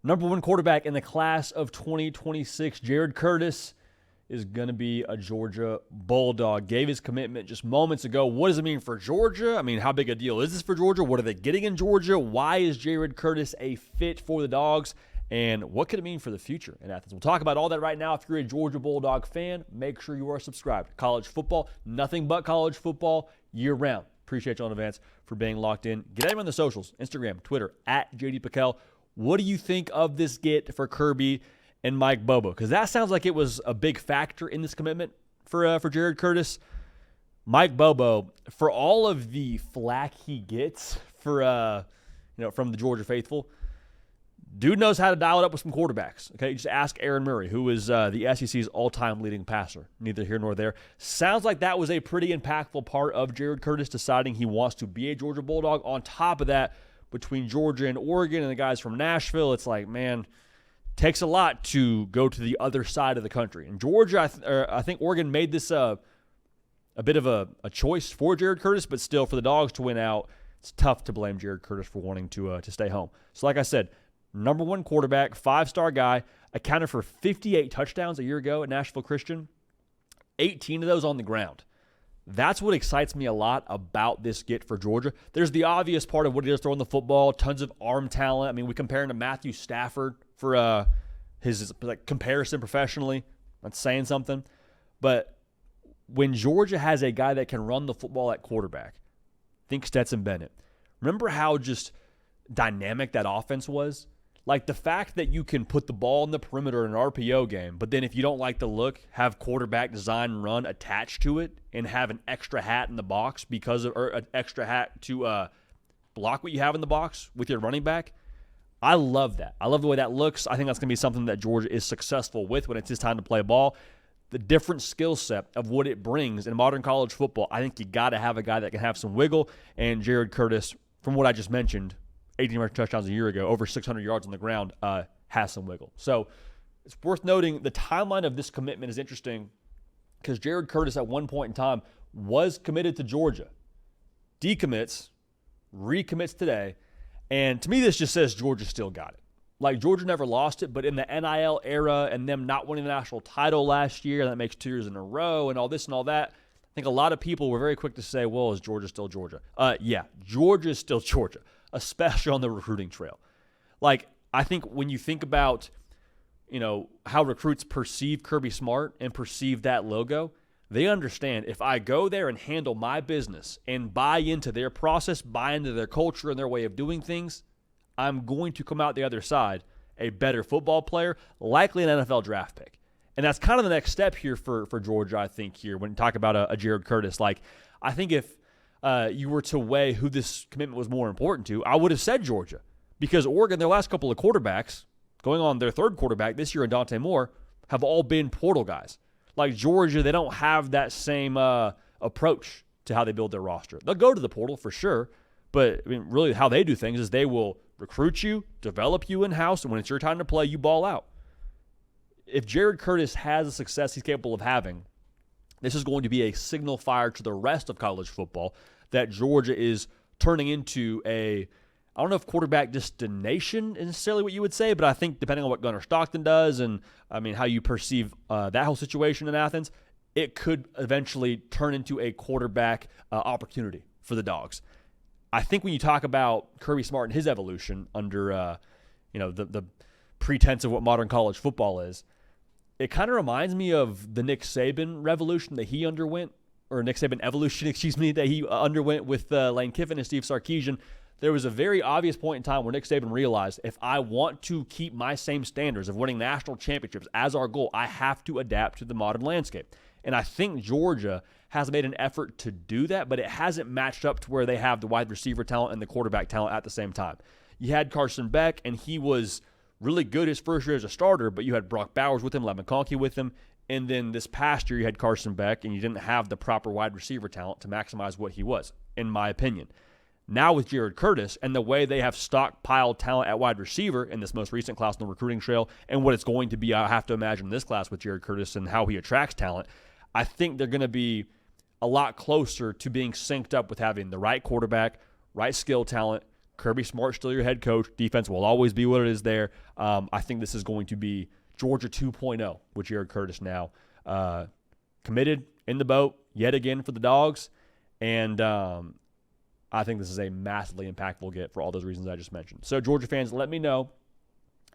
Number one quarterback in the class of 2026, Jared Curtis, is going to be a Georgia Bulldog. Gave his commitment just moments ago. What does it mean for Georgia? I mean, how big a deal is this for Georgia? What are they getting in Georgia? Why is Jared Curtis a fit for the Dogs? And what could it mean for the future in Athens? We'll talk about all that right now. If you're a Georgia Bulldog fan, make sure you are subscribed. College football, nothing but college football year-round. Appreciate you all in advance for being locked in. Get at him on the socials, Instagram, Twitter, at JD PicKell. What do you think of this get for Kirby and Mike Bobo? Because that sounds like it was a big factor in this commitment for Jared Curtis. Mike Bobo, for all of the flack he gets for from the Georgia faithful, dude knows how to dial it up with some quarterbacks. Okay, just ask Aaron Murray, who is the SEC's all-time leading passer. Neither here nor there. Sounds like that was a pretty impactful part of Jared Curtis deciding he wants to be a Georgia Bulldog. On top of that, between Georgia and Oregon and the guys from Nashville, it's like, man, takes a lot to go to the other side of the country. And Georgia, I think Oregon made this a bit of a choice for Jared Curtis, but still for the Dogs to win out, it's tough to blame Jared Curtis for wanting to stay home. So like I said, number one quarterback, five-star guy, accounted for 58 touchdowns a year ago at Nashville Christian, 18 of those on the ground. That's what excites me a lot about this get for Georgia. There's the obvious part of what he does throwing the football, tons of arm talent. I mean, we compare him to Matthew Stafford for his comparison professionally. That's saying something. But when Georgia has a guy that can run the football at quarterback, think Stetson Bennett. Remember how just dynamic that offense was? Like the fact that you can put the ball in the perimeter in an RPO game, but then if you don't like the look, have quarterback design and run attached to it and have an extra hat in the box or an extra hat to block what you have in the box with your running back. I love that. I love the way that looks. I think that's going to be something that Georgia is successful with when it's his time to play ball. The different skill set of what it brings in modern college football, I think you got to have a guy that can have some wiggle, and Jared Curtis, from what I just mentioned, 18 rushing touchdowns a year ago, over 600 yards on the ground, has some wiggle. So it's worth noting the timeline of this commitment is interesting because Jared Curtis at one point in time was committed to Georgia, decommits, recommits today, and to me this just says Georgia still got it. Like Georgia never lost it, but in the NIL era and them not winning the national title last year, that makes 2 years in a row and all this and all that, I think a lot of people were very quick to say, well, is Georgia still Georgia? Yeah, Georgia is still Georgia, especially on the recruiting trail. Like, I think when you think about, how recruits perceive Kirby Smart and perceive that logo, they understand if I go there and handle my business and buy into their process, buy into their culture and their way of doing things, I'm going to come out the other side a better football player, likely an NFL draft pick. And that's kind of the next step here for Georgia, I think, here when you talk about a Jared Curtis. Like, I think if you were to weigh who this commitment was more important to, I would have said Georgia. Because Oregon, their last couple of quarterbacks, going on their third quarterback this year in Dante Moore, have all been portal guys. Like Georgia, they don't have that same approach to how they build their roster. They'll go to the portal for sure, but I mean, really how they do things is they will recruit you, develop you in-house, and when it's your time to play, you ball out. If Jared Curtis has the success he's capable of having, this is going to be a signal fire to the rest of college football that Georgia is turning into I don't know if quarterback destination is necessarily what you would say, but I think depending on what Gunnar Stockton does and, I mean, how you perceive that whole situation in Athens, it could eventually turn into a quarterback opportunity for the Dogs. I think when you talk about Kirby Smart and his evolution under, the pretense of what modern college football is, it kind of reminds me of the Nick Saban revolution that he underwent, or Nick Saban evolution, that he underwent with Lane Kiffin and Steve Sarkisian. There was a very obvious point in time where Nick Saban realized if I want to keep my same standards of winning national championships as our goal, I have to adapt to the modern landscape. And I think Georgia has made an effort to do that, but it hasn't matched up to where they have the wide receiver talent and the quarterback talent at the same time. You had Carson Beck, and he was really good his first year as a starter, but you had Brock Bowers with him, Lev McConkey with him, and then this past year you had Carson Beck, and you didn't have the proper wide receiver talent to maximize what he was, in my opinion. Now with Jared Curtis and the way they have stockpiled talent at wide receiver in this most recent class on the recruiting trail and what it's going to be, I have to imagine, in this class with Jared Curtis and how he attracts talent, I think they're going to be a lot closer to being synced up with having the right quarterback, right skill talent, Kirby Smart still your head coach. Defense will always be what it is there. I think this is going to be Georgia 2.0 with Jared Curtis now. Committed, in the boat, yet again for the Dogs. And I think this is a massively impactful get for all those reasons I just mentioned. So, Georgia fans, let me know,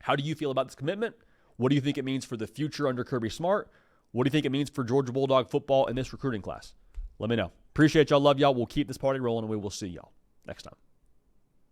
how do you feel about this commitment? What do you think it means for the future under Kirby Smart? What do you think it means for Georgia Bulldog football in this recruiting class? Let me know. Appreciate y'all. Love y'all. We'll keep this party rolling, and we will see y'all next time.